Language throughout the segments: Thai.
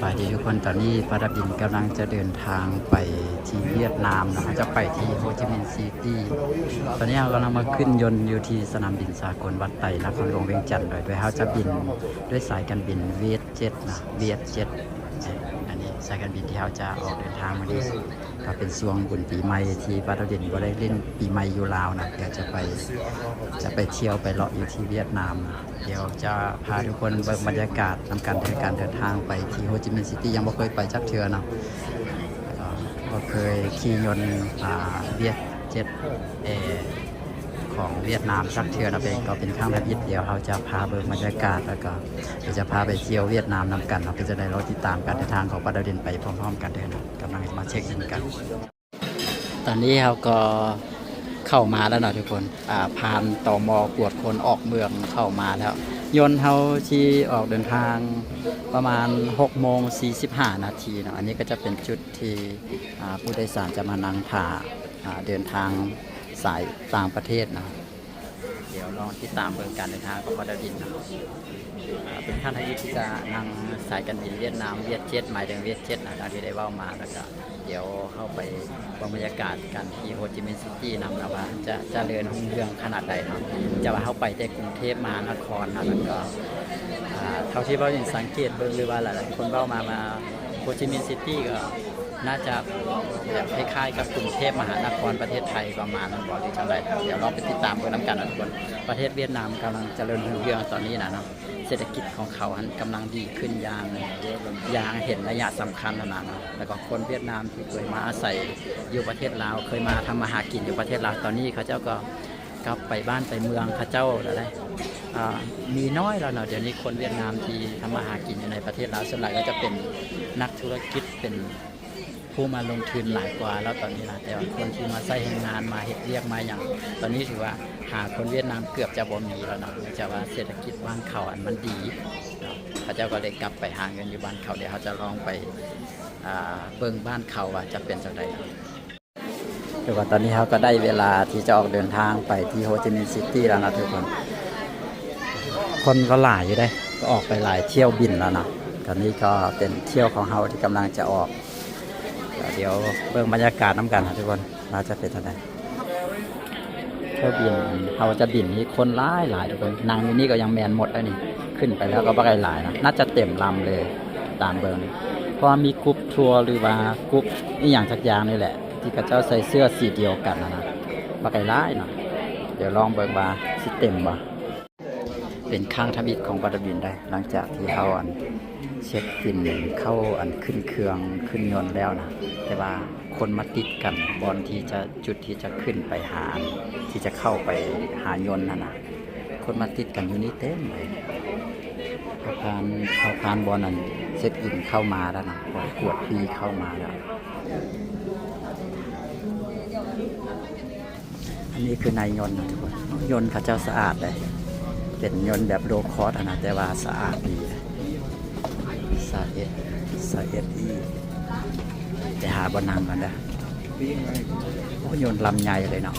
บายดีทุกคนตอนนี้ปาราบินกำลังจะเดินทางไปที่เวียดนามนะจะไปที่โฮจิมินห์ซิตี้ตอนนี้เรากำลังมาขึ้นยนต์อยู่ที่สนามบินสากลวัดไต่นครหลวงเวียงจันทร์โดยเขาจะบินด้วยสายการบินเวียดเจ็ตนะเวียดเจ็ตอันนี้สายการบินที่เขาจะออกเดินทางวันนี้ก็เป็นช่วงบุญปีใหม่ที่ปาราบินก็ได้เล่นปีใหม่อยู่ลาวนะเดี๋ยวจะไปเที่ยวไปเลาะอยู่ที่เวียดนามนะเดี๋ยวจะพาทุกคนเบิ่งบรรยากาศนำการเดินทางไปที่โฮจิมินห์ซิตี้ยังไม่เคยไปจักเทื่อเนาะก็เคยขี่ยนต์เวียดเจ็ตของเวียดนามจักเทื่อนะก็เป็นครั้งแรกเดียวเขาจะพาเบิ่งบรรยากาศแล้วก็เดี๋ยวจะพาไปเที่ยวเวียดนามนำกันเราจะได้รอติดตามการเดินทางของปาราดินไปพร้อมๆกันเดินกำลังมาเช็คอินกันตอนนี้เขาก็เข้ามาแล้วเนาะทุกคนผ่านตม.ตรวจคนออกเมืองเข้ามาแล้วยนต์เขาที่ออกเดินทางประมาณ6:45 นาทีเนาะอันนี้ก็จะเป็นจุดที่ผู้โดยสารจะมานั่งถ่าเดินทางสายต่างประเทศนะเดี๋ยวลองติดตามเบิ่งการเดินทางของปาราดินนะเป็นขั้นที่จะนั่งสายการบินเวียดนามเวียดเจ็ตหมายถึงเวียดเจ็ตนะที่ได้เว้ามาแล้วก็เดี๋ยวเข้าไปบรรยากาศกันที่โฮจิมินห์ซิตี้นำนะว่าจะเดินรุ่งเรืองขนาดใดเนาะจะว่าเข้าไปจากกรุงเทพมหานครนะแล้วก็เท่าที่เราสังเกตเบิ่งหรือว่าหลายๆคนเว้ามาโฮจิมินห์ซิตี้ก็น่าจะแบบคล้ายๆกับกรุงเทพมหานครประเทศไทยประมาณนั้นบอกที่จังไรเดี๋ยวเราไปติดตามกันน้ำกันนะทุกคนประเทศเวียดนามกำลังเจริญรุ่งเรืองตอนนี้นะเนาะเศรษฐกิจของเขากำลังดีขึ้นอย่างเห็นระยะสำคัญนะนะแล้วก็คนเวียดนามที่เคยมาอาศัยอยู่ประเทศลาวเคยมาทำมาหากินอยู่ประเทศลาวตอนนี้เขาเจ้าก็กลับไปบ้านไปเมืองเขาเจ้าอะไรมีน้อยแล้วเนาะเดี๋ยวนี้คนเวียดนามที่ทำมาหากินอยู่ในประเทศลาวส่วนใหญ่ก็จะเป็นนักธุรกิจเป็นผู้มาลงทุนหลายกว่าแล้วตอนนี้นะแต่ว่าคนที่มาใช้งานมาเฮ็ดเรียกมาอย่างตอนนี้ถือว่าหาคนเวียดนามเกือบจะบ่มีแล้วเนาะจะว่าเศรษฐกิจบ้านเขามันดีเขาเจ้าก็เลยกลับไปหาเงินอยู่บ้านเขาเดี๋ยวเขาจะลองไปเบิ่งบ้านเขาว่าจะเป็นจังได๋แต่ว่าตอนนี้เขาก็ได้เวลาที่จะออกเดินทางไปที่โฮจิมินห์ซิตี้แล้วนะทุกคนก็หลายอยู่ได้ก็ออกไปหลายเที่ยวบินแล้วนะตอนนี้ก็เป็นเที่ยวของเขาที่กำลังจะออกเดี๋ยวเบิ่งบรรยากาศน้ำกันนะทุกคนเราจะเป็นยังไงเที่ยวบินเขาจะบินนี้คนหลายทุกคนนางนี่ก็ยังแมนหมดแล้วนี่ขึ้นไปแล้วก็บ่ไกลหลายนะน่าจะเต็มลำเลยตามเบิ่งเพราะมีกรุ๊ปทัวร์หรือว่ากรุ๊ปนี่อย่างสักอย่างนี่แหละที่เขาเจ้าใส่เสื้อสีเดียวกันนะบ่ไกลหลายนะเดี๋ยวลองเบิ่งว่าสิเต็มบ่เป็นข้างทบิดของปาราบินได้หลังจากที่เขาเช็คอินเข้าขึ้นเครื่องขึ้นยนต์แล้วนะแต่ว่าคนมาติดกันบอนที่จะจุดที่จะขึ้นไปหาที่จะเข้าไปหายนต์นะคนมาติดกันอยู่นี่เต็มเลยเขาพานบอลนั้นเช็คอินเข้ามาแล้วนะกวดฟรีเข้ามาแล้วอันนี้คือนายยนต์นะทุกคนยนต์เขาเจ้าสะอาดเลยเป็นยนต์แบบโลคอสนะแต่ว่าสะอาดดีสะเอ็ดอีแต่หาบนังกันนะโอ้ยนต์ลำใหญ่เลยเนาะ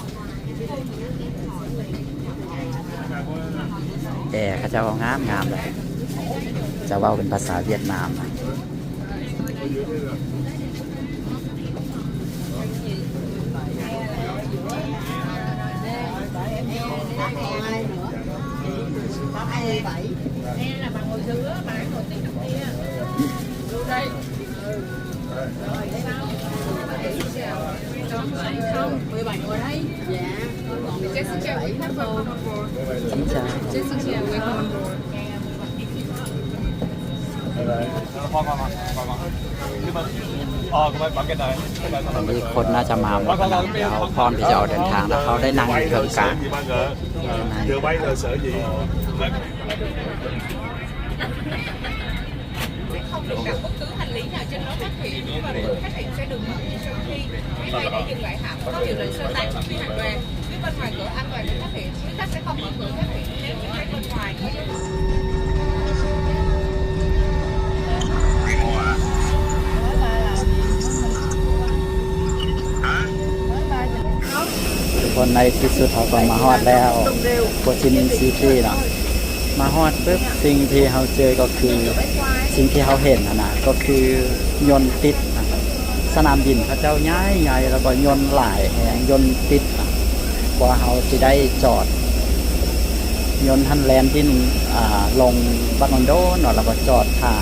เขาจะเอางามเลยจะว่าเป็นภาษาเวียดนามนะĐây là bằng ngồi sữa, bạn ngồi tí trong kia. Vô đây. Rồi, đây đâu? Không, 17 ngồi đây. Dạ. Jessica, we have a Jessica, we have a มีคนน่าจะมาหมดแล้วเดี๋ยวพร้อมที่จะออกเดินทางแล้วเขาได้นั่งอยู่ตรงกลาง Chưa bay là sợ gì? không được đặt bất cứ hành lý nào trên đó phát hiện và nếu phát hiện sẽ được mở sau khi máy bay đã dừng lại hạm có hiệu lệnh sơ tán phi hành đoàn phía bên ngoài cửa an toàn được phát hiện quý khách sẽ không mở cửa phát hiện nếu những khách bên ngoài có dấu hiệu ทุกคนในที่สุดเขาก็มาฮอดแล้วโฮจิมินห์ซิตี้เนาะมาฮอดปุ๊บสิ่งที่เขาเจอก็คือสิ่ง สิ่งที่เขาเห็นนะก็คือยนต์ติดนะสนามบินเขาเจ้าย้ายใหญ่แล้วก็ยนต์หลายแห่งยนต์ติดนะกว่าเขาจะได้จอดยนต์ทันแลนด์ที่ลงบักนอนโดนแล้วก็จอดท่า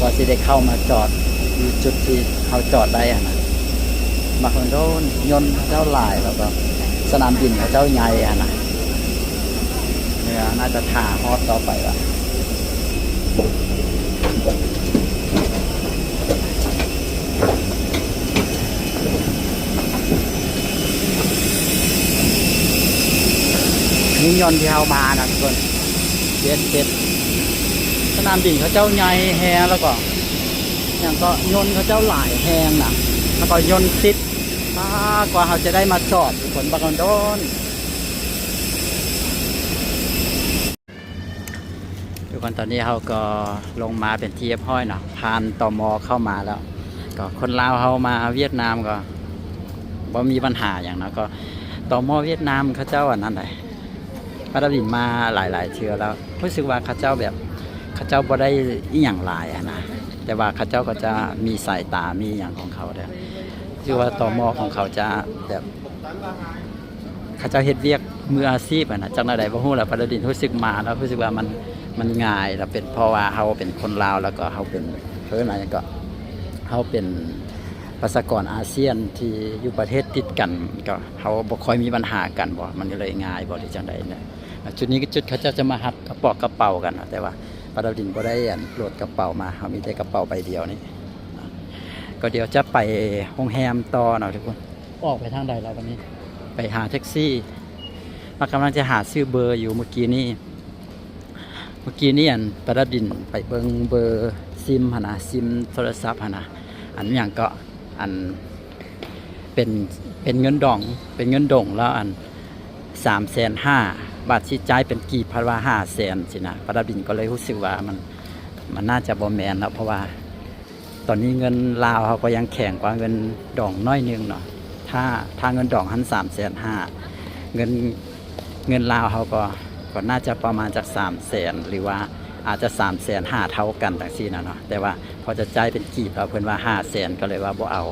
ก็จะได้เข้ามาจอดอยู่จุดที่เขาจอดได้นะบักนอนโดนยนต์เขาเจ้าหลายแล้วก็สนามบินเขาเจ้าใหญ่นะเนี่ยน่าจะท่าฮอตต่อไปละนี่ยนต์ที่เขามานะทุกคนเจ็ดสนามบินเขาเจ้าใหญ่แฮงแล้วก็อย่างก็ยนต์เขาเจ้าหลายแฮงนะแล้วก็ยนต์ติดกว่าเขาจะได้มาจอดทุกคนบักโดนทุกคนตอนนี้เขาก็ลงมาเป็นที่เรียบร้อยเนาะผ่านตม.เข้ามาแล้วก็คนลาวเขามาเวียดนามก็บ่มีปัญหาอย่างนะก็ตม.เวียดนามเขาเจ้าอันนั้นไหนมาดับดินมาหลายเทื่อแล้วรู้สึกว่าเขาเจ้าแบบเขาเจ้าบ่ได้อีหยังหลายนะแต่ว่าเขาเจ้าก็จะมีสายตามีอย่างของเขาเด้อคือว่าตม.ของเขาจะแบบเขาเจ้าเฮ็ดเวียกมืออาชีพนะจังได๋บ่ฮู้ล่ะมาดับดินรู้สึกมาแล้วรู้สึกว่ามันง่ายแล้วเป็นเพราะว่าเขาเป็นคนลาวแล้วก็เขาเป็นอะไรก็เขาเป็นประชากรอาเซียนที่อยู่ประเทศติดกันก็เขาบ่ค่อยมีปัญหากันบ่มันก็เลยง่ายบ่ได้จังได๋เนี่ยจุดนี้ก็จุดเขาจะมาหัดกระเป๋ากันแต่ว่าปาดาวดินบ่ได้โหลดกระเป๋ามาเขามีแต่กระเป๋าใบเดียวนี่ก็เดี๋ยวจะไปโรงแรมต่อเนาะทุกคนออกไปทางใดแล้ววันนี้ไปหาแท็กซี่มากำลังจะหาซื้อเบอร์อยู่เมื่อกี้นี่ปาดาวดินไปเบิ่งเบอร์ซิมหั่นน่ะซิมโทรศัพท์หั่นน่ะอันหยังก็อันเป็นเงินดองแล้วอัน 350,000 บาทที่จ่ายเป็นกีบพันว่า500,000สินะปาดาวดินก็เลยรู้สึกว่ามันน่าจะบ่แม่นแล้วเพราะว่าตอนนี้เงินลาวเขาก็ยังแข็งกว่าเงินดองน้อยนึงเนาะถ้าเงินดองหัน 350,000 เงินลาวเขาก็น่าจะประมาณจาก 300,000 หรือว่าอาจจะ 350,000 เท่ากันจังซี่นะเนาะแต่ว่าพอจะจ่ายเป็นกีบแล้วเพิ่นว่า 500,000 ก็เลยว่าบ่เอา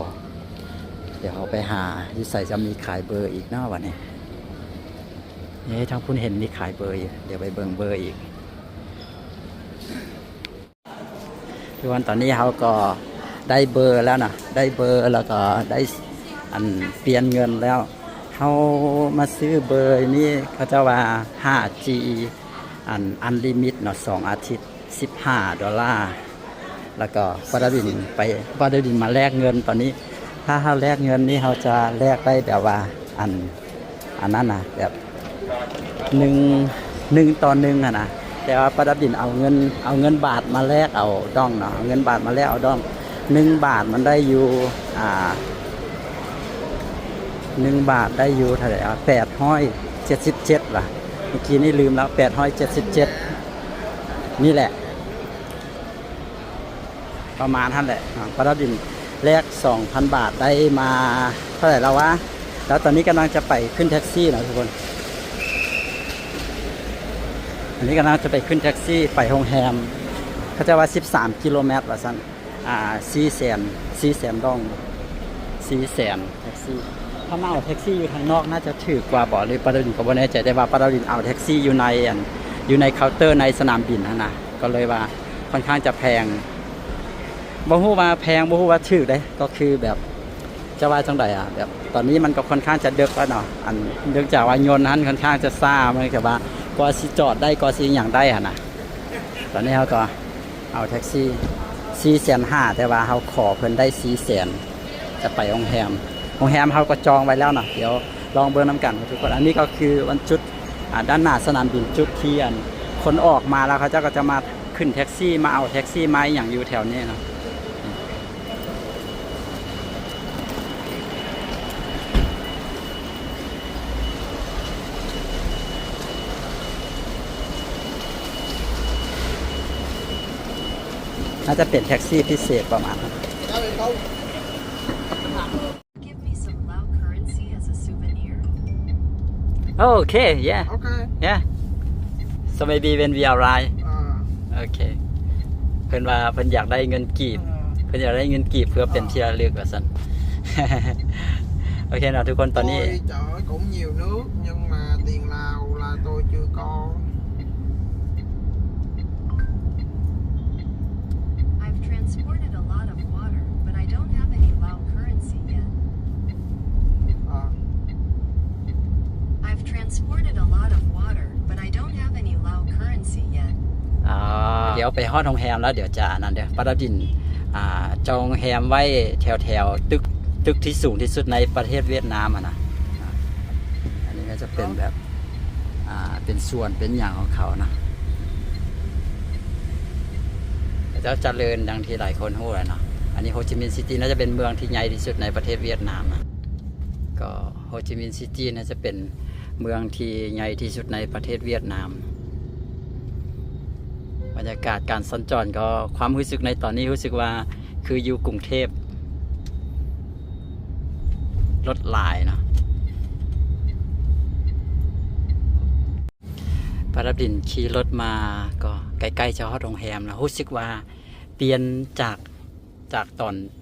เดี๋ยวเขาไปหาอยู่ใส่จะมีขายเบอร์อีกเนาะวันนี้ทางคุณเห็นมีขายเบอร์อยู่เดี๋ยวไปเบิ่งเบอร์อีกทุกวันตอนนี้เขาก็ได้เบอร์แล้วนะได้เบอร์แล้วก็ได้อันเปลี่ยนเงินแล้วเขามาซื้อเบอร์นี้เขาจะว่า 5G อันลิมิตเนาะ2 อาทิตย์$15แล้วก็ปาดาวดินมาแลกเงินตอนนี้ถ้าเขาแลกเงินนี่เขาจะแลกได้แบบว่าอันนั้นนะแบบ1 ต่อ 1นะแต่ว่าปาดาวดินเอาเงินบาทมาแลกเอาดองเนาะเงินบาทมาแลกเอาดอง1 บาทมันได้อยู่1 บาทได้อยู่เท่าไหร่877ล่ะเมื่อกี้นี่ลืมแล้ว877นี่แหละประมาณท่านแหละปาดาวดินแลก 2,000 บาทได้มาเท่าไหร่แล้ววะแล้วตอนนี้กำลังจะไปขึ้นแท็กซี่นะทุกคนอันนี้กำลังจะไปขึ้นแท็กซี่ไปโรงแรมเขาจะว่า13 กิโลเมตรว่าซั่น400,000 ดอง400,000แท็กซี่ถ้ามาเอาแท็กซี่อยู่ทางนอกน่าจะถูกกว่าบ่หรือปาดาวดินก็บ่แน่ใจแต่ว่าปาดาวดินเอาแท็กซี่อยู่ในเคาน์เตอร์ในสนามบินนะก็เลยว่าค่อนข้างจะแพงบ่ฮู้ว่าแพงบ่ฮู้ว่าถูกเด้ก็คือแบบจะว่าจังไดแบบตอนนี้มันก็ค่อนข้างจะดึกแล้วเนาะเนื่องจากว่ายนต์นั้นค่อนข้างจะซ่ามันก็ว่าก็สิจอดได้ก็สิหยังได้หั่นน่ะตอนนี้เขาก็เอาแท็กซี่450,000แต่ว่าเขาขอเพิ่นได้400,000จะไปโรงแรมเขาก็จองไว้แล้วเนาะเดี๋ยวลองเบิ่งนำกันทุกคนอันนี้ก็คือวันจุดด้านหน้าสนามบินจุดที่คนออกมาแล้วเขาก็จะมาขึ้นแท็กซี่มาเอาแท็กซี่มาอย่างอยู่แถวนี้เนาะน่าจะเป็นแท็กซี่พิเศษประมาณนั้น Give me some Lao currency as a souvenir. Okay, yeah. Okay. Yeah. So maybe when we arrive. Okay. พิ่นว่าเพิ่นอยากได้เงินกีบเพิ่นอยากได้เงินกีบเพื่อเป็นที่ระลึกว่าซั่น โอเคนะทุกคนตอนนี้ Tôi trời ơi, cũng nhiều nước nhưng mà tiền Lào là tôi chưa có. I've transported a lot of water, but I don't have any Lao currency yet. À, I've transported a lot of water, but I don't have any Lao currency yet. เดี๋ยวไปฮอดโรงแรมแล้วเดี๋ยวจะนั่นเดี๋ยวปาราดินจองโรงแรมไว้แถวตึกที่สูงที่สุดในประเทศเวียดนามนะอันนี้ก็จะเป็นแบบเป็นส่วนเป็นอย่างของเขานะจะเจริญดังที่หลายคนรู้เลยเนาะอันนี้โฮจิมินห์ซิตี้น่าจะเป็นเมืองที่ใหญ่ที่สุดในประเทศเวียดนามนะก็โฮจิมินห์ซิตี้น่าจะเป็นเมืองที่ใหญ่ที่สุดในประเทศเวียดนามบรรยากาศการสัญจรก็ความรู้สึกในตอนนี้รู้สึกว่าคืออยู่กรุงเทพรถหลายเนาะปาราดินขี่รถมาก็ใกล้ๆจะฮอดโรงแรมแล้วรู้สึกว่าเปลี่ยนจาก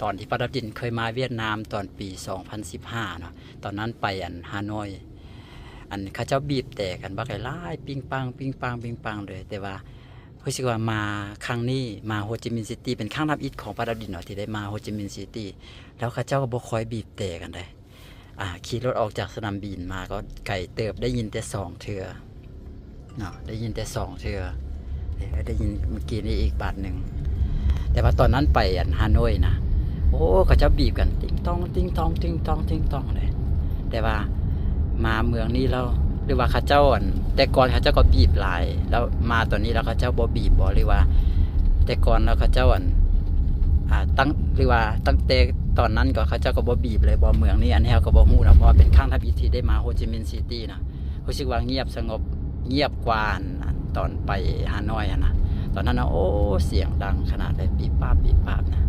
ตอนที่ปาราดินเคยมาเวียดนามตอนปี 2015 เนาะตอนนั้นไปฮานอยเขาเจ้าบีบแต่กันบักหลายปิงปังเลยแต่ว่ารู้สึกว่ามาครั้งนี้มาโฮจิมินห์ซิตี้เป็นครั้งนับอิฐของปาราดินเนาะที่ได้มาโฮจิมินห์ซิตี้แล้วเขาเจ้าก็บ่ค่อยบีบแต่กันได้ขี่รถออกจากสนามบินมาก็ไก่เติบได้ยินแต่2เทื่อเนาะได้ยินแต่2เทื่อได้ยินเมื่อกี้นี้อีกบาทหนึ่งแต่ว่าตอนนั้นไปฮานอยนะโอ้เขาเจ้าบีบกันติ้งตองเลยแต่ว่ามาเมืองนี้แล้วหรือว่าเขาเจ้าแต่ก่อนเขาเจ้าก็บีบหลายแล้วมาตอนนี้แล้วเขาเจ้าบ่บีบบ่หรือว่าแต่ก่อนแล้วเขาเจ้าหรือว่าตั้งแต่ตอนนั้นก็เขาเจ้าก็บ่บีบเลยบ่เมืองนี้อันนี้เขาก็บ่ฮู้นะเพราะว่าเป็นครั้งทับอิฐที่ได้มาโฮจิมินห์ซิตี้นะรู้สึกว่าเงียบสงบเงียบกว่าตอนไปฮานอยนะตอนนั้นนะโอ้เสียงดังขนาดเลยปีบปาบนะ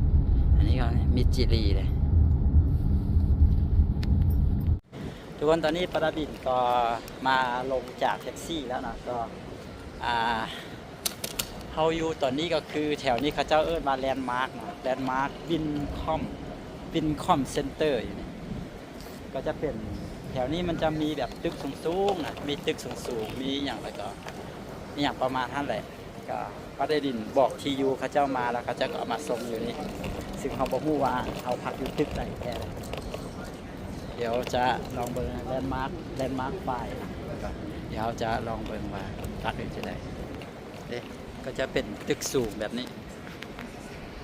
อันนี้ก็มิจิรีเลยทุกคนตอนนี้ปาราดินก็มาลงจากแท็กซี่แล้วนะก็เฮาอยู่ตอนนี้ก็คือแถวนี้เขาเจ้าเอิ้นมาแลนด์มาร์กนะแลนด์มาร์กวินคอมเซ็นเตอร์อยู่นี่ก็จะเป็นแถวนี้มันจะมีแบบตึกสูงๆนะมีตึกสูงๆมีอย่างไรก็มีอย่างประมาณนั้นแหละก็ปาราดินบอกทียูเขาเจ้ามาแล้วเขาเจ้าก็เอามาส่งอยู่นี่ซึ่งเขาบอกว่าเขาพักอยู่ตึกไหนแค่เดี๋ยวจะลองเบิ่งแลนด์มาร์กไฟเดี๋ยวจะลองเบิ่งว่าพักอยู่ที่ไหนก็จะเป็นตึกสูงแบบนี้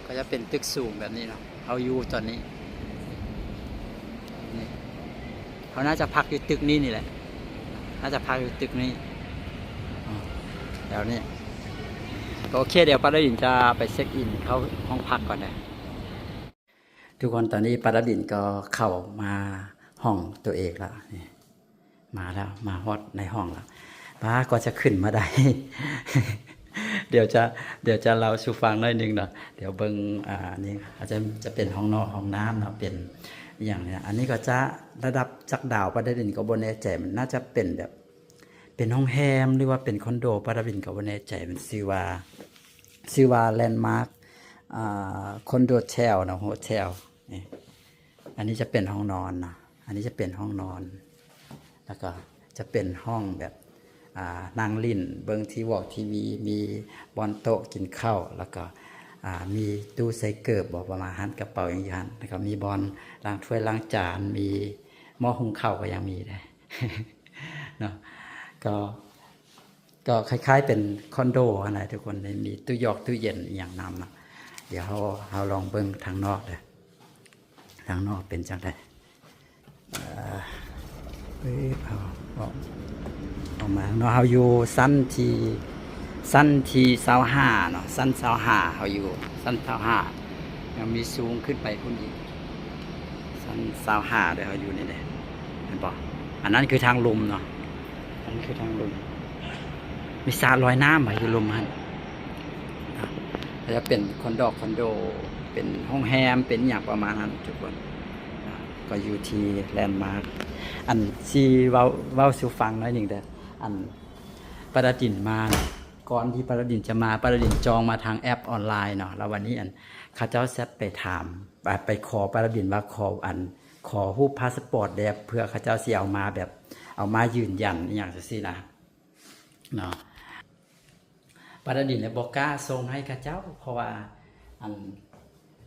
ก็จะเป็นตึกสูงแบบนี้เนาะเอาอยู่ตอนนี้นี่เขาน่าจะพักอยู่ตึกนี้นี่แหละน่าจะพักอยู่ตึกนี้เดี๋ยวนี้โอเคเดี๋ยวปาราดินจะไปเช็คอินเข้าห้องพักก่อนนะทุกคนตอนนี้ปาราดินก็เข้ามาห้องตัวเองแล้วนี่มาแล้วมาฮอดในห้องแล้วป้าก็จะขึ้นมาได้ เดี๋ยวจะเล่าสู่ฟังหน่อยนึงเนาะเดี๋ยวเบิ่งนี่อาจจะเป็นห้องนอกห้องน้ำเนาะเป็นอย่างนี้อันนี้ก็จะระดับจักดาวปาราดินก็บ่แน่ใจมันน่าจะเป็นแบบเป็นห้องแฮมหรือว่าเป็นคอนโดปาราดินก็บ่แน่ใจมันชื่อว่าแลนด์มาร์คคอนโดเทลนะโฮเทลนี่อันนี้จะเป็นห้องนอนนะอันนี้จะเป็นห้องนอนแล้วก็จะเป็นห้องแบบนั่งลิ้นเบิ่งทีวีมีบอลโต๊ะกินข้าวแล้วก็มีตู้ใส่เกิบบอกประมาณหันกระเป๋าอย่างนี้หันแล้วก็มีบอลล้างถ้วยล้างจานมีหม้อหุงข้าวก็ยังมีได้ เนาะก็คล้ายๆเป็นคอนโดอะไรทุกคนมีตู้เย็นอย่างนำนะเดี๋ยวเราลองเบิ่งทางนอกเลยทางนอกเป็นจังไดออกมาเนาะเราอยู่สั้นที่25เนาะสั้น25เราอยู่สั้น25ยังมีสูงขึ้นไปพุ่นอีกสั้น25ด้วยเราอยู่นี่แหละเห็นป่ะอันนั้นคือทางลมเนาะอันนี้คือทางลมมีสระลอยน้ำอยู่ลมมันจะเป็นคอนโดเป็นห้องแฮมเป็นอย่างประมาณนั้นทุกคนก็อยู่ที่แลนด์มาร์คอันที่เว้าสู่ฟังหน่อยหนึ่งเด้ออันปาราดินมา ก่อนที่ปารดินจะมาปารดินจองมาทางแอปออนไลน์เนาะแล้ววันนี้ข้าเจ้าแซดไปถามไปขอปารดินว่าขอรูปพาสปอร์ตแบบเพื่อข้าเจ้าสิเอามาแบบเอามายืนยันอหย่างซี่นะเนาะปารดินเนี่ยบอกล้าส่งให้ข้าเจ้าเพราะว่า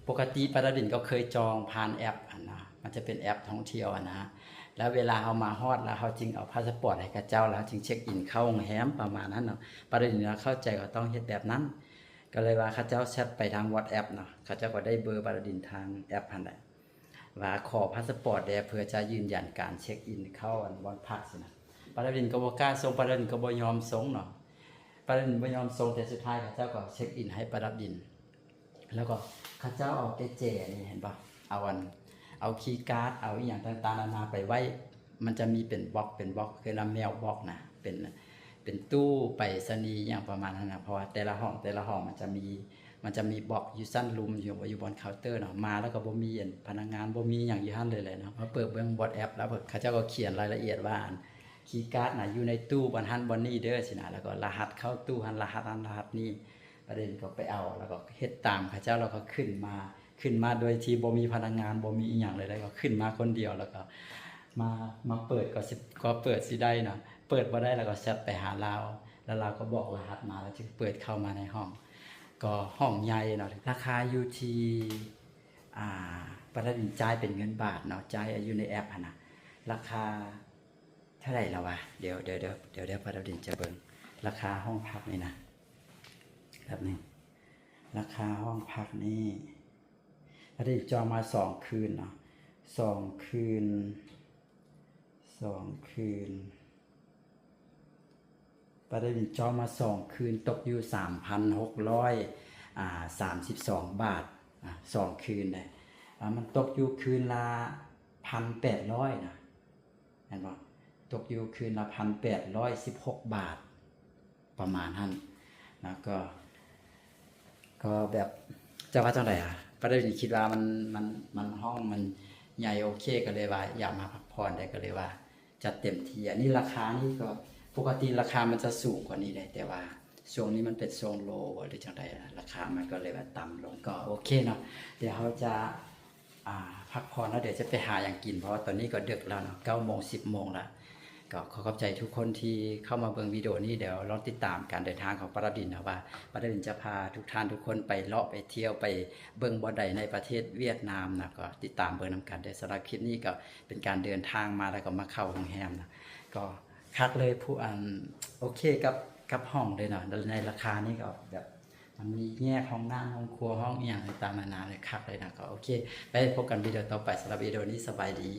ปกติปารดินก็เคยจองผ่านแอปนะมันจะเป็นแอปท่องเที่ยวนะแล้วเวลาเอามาฮอดแล้วเขาจึงเอาพาสปอร์ตให้ข้าเจ้าแล้วจึงเช็คอินเข้าโรงแรมประมาณนั้นเนาะปารดินเข้าใจก็ต้องเฮ็ดแบบนั้นก็เลยว่าข้าเจ้าแชทไปทาง WhatsApp เนาะข้าเจ้าก็ได้เบอร์ปารดินทางแอปหั่นแหละว่าขอพาสปอร์ตแด่เพื่อจะยืนยันการเช็คอินเข้าวันพักสินะปารดินก็บ่กล้าส่งปารดินก็บ่ยอมส่งเนาะปารดินบ่ยอมส่งแต่สุดท้ายข้าเจ้าก็เช็คอินให้ปารดินแล้วก็ข้าเจ้าเอาไปแจนี่เห็นป่ะเอาคีย์การ์ดเอาอีหยังต่างๆนานาไปไว้มันจะมีเป็นบล็อกคือละแมวบล็อกนะเป็นตู้ไปรษณีย์อย่างประมาณนั้นนะเพราะว่าแต่ละห้องมันจะมีบล็อกอยู่สั้นลุมอยู่บนเคาน์เตอร์เนาะมาแล้วก็บ่มีพนักงานบ่มีหยังอยู่หั่นเลยเนาะมาเปิดเบิ่งบอทแอปแล้วเขาเจ้าก็เขียนรายละเอียดว่าคีย์การ์ดน่ะอยู่ในตู้บนหันบนนี้เด้อสินะแล้วก็รหัสเข้าตู้หันรหัสนี้ประเด็นก็ไปเอาแล้วก็เฮ็ดตามเขาเจ้าแล้วก็ขึ้นมาโดยที่บ่มีพนักงานบ่มีอีหยังเลยแล้วก็ขึ้นมาคนเดียวแล้วก็มาเปิดก็เปิดสิได้เนาะเปิดบ่ได้แล้วก็แชทไปหาเราแล้วเราก็บอกรหัสมาแล้วจึงเปิดเข้ามาในห้องก็ห้องใหญ่เนาะราคาอยู่ที่ปารดินจ่ายเป็นเงินบาทเนาะจ่ายอยู่ในแอปนะราคาเท่าไหร่แล้ววะเดี๋ยวปารดินจะเบิ่งราคาห้องพักนี่นะแบบนี้ราคาห้องพักนี่ปารดินจองมา2 คืนเนาะ2 คืนปารดินจองมา2 คืนตกอยู่ 3,632 บาท2 คืนเลยมันตกอยู่คืนละ 1,800 นะเห็นบ่ตกอยู่คืนละ 1,816 บาทประมาณนั้นแล้วก็แบบจะว่าจังได๋ปารดินคิดว่ามันห้องมันใหญ่โอเคก็เลยว่าอยากมาพักผ่อนได้ก็เลยว่าจัดเต็มที่อันนี้ราคานี่ก็ปกติราคามันจะสูงกว่านี้เลยแต่ว่าช่วงนี้มันเป็นช่วงโลหรือจังได๋ราคามันก็เลยว่าต่ำลงก็โอเคเนาะเดี๋ยวเขาจะพักผ่อนแล้วเดี๋ยวจะไปหาอย่างกินเพราะว่าตอนนี้ก็ดึกแล้วเนาะ 9 โมง 10 โมงแล้วก็ขอขอบใจทุกคนที่เข้ามาเบิ่งวิดีโอนี้เดี๋ยวลองติดตามการเดินทางของปารดินนะว่าปารดินจะพาทุกท่านทุกคนไปเลาะไปเที่ยวไปเบิ่งบ่อใดในประเทศเวียดนามนะก็ติดตามเบิ่งนำกันได้สำหรับคลิปนี้ก็เป็นการเดินทางมาแล้วก็มาเข้าโรงแรมนะก็คักเลยผู้โอเคกับห้องเลยเนาะในราคานี้ก็แบบมันมีแยกห้องนั่งห้องครัวห้องอีหยังต่างๆนานาเลยคักเลยนะก็โอเคไปพบกันวิดีโอต่อไปสำหรับวิดีโอนี้สบายดี